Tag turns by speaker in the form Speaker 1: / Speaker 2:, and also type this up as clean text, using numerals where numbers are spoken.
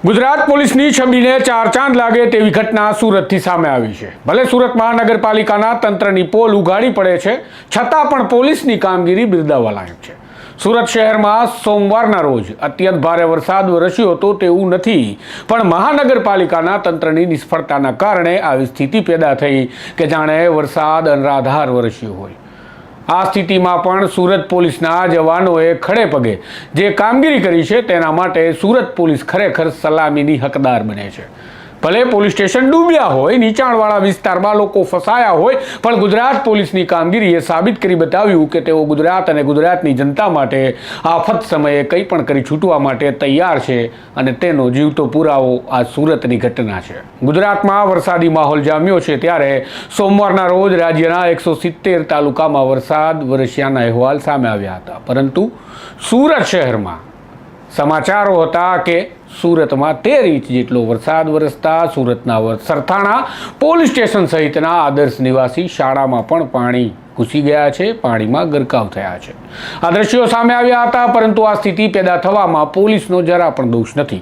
Speaker 1: ગુજરાત પોલીસની છબીને ચાર ચાંદ લાગે તેવી ઘટના સુરતથી સામે આવી છે। ભલે સુરત મહાનગરપાલિકાના તંત્રની પોલ ઉઘાડી પડે છે, છતાં પણ પોલીસની કામગીરી બિરદાવવા લાયક છે। સુરત શહેરમાં સોમવારના રોજ અત્યંત ભારે વરસાદ વરસ્યો હતો તેવું નથી, પણ મહાનગરપાલિકાના તંત્રની નિષ્ફળતાના કારણે આવી સ્થિતિ પેદા થઈ કે જાણે વરસાદ અનરાધાર વરસ્યો હોય। આ સ્થિતિમાં પણ સુરત પોલીસના જવાનોએ ખડે પગે જે કામગીરી કરી છે તેના માટે સુરત પોલીસ ખરેખર સલામીની હકદાર બને છે। ભલે પોલીસ સ્ટેશન ડૂબ્યા હોય, નીચાણવાળા વિસ્તારમાં લોકો ફસાયા હોય, પણ ગુજરાત પોલીસની કામગીરીએ સાબિત કરી બતાવ્યું કે તેઓ ગુજરાત અને ગુજરાતની જનતા માટે આફત સમયે કંઈ પણ કરી છૂટવા માટે તૈયાર છે અને તેનો જીવતો પુરાવો આ સુરતની ઘટના છે। ગુજરાતમાં વરસાદી માહોલ જામ્યો છે ત્યારે સોમવારના રોજ રાજ્યના 170 તાલુકામાં વરસાદ વરસ્યાના અહેવાલ સામે આવ્યા હતા, પરંતુ સુરત શહેરમાં સમાચારો હતા કે સુરતમાં 13 ઇંચ જેટલો વરસાદ વરસતા સુરતના સરથાણા પોલીસ સ્ટેશન સહિતના આદર્શ નિવાસી શાળામાં પણ પાણી ઘૂસી ગયા છે, પાણીમાં ગરકાવ થયા છે। આ દ્રશ્યો સામે આવ્યા હતા, પરંતુ આ સ્થિતિ પેદા થવામાં પોલીસનો જરા પણ દોષ નથી।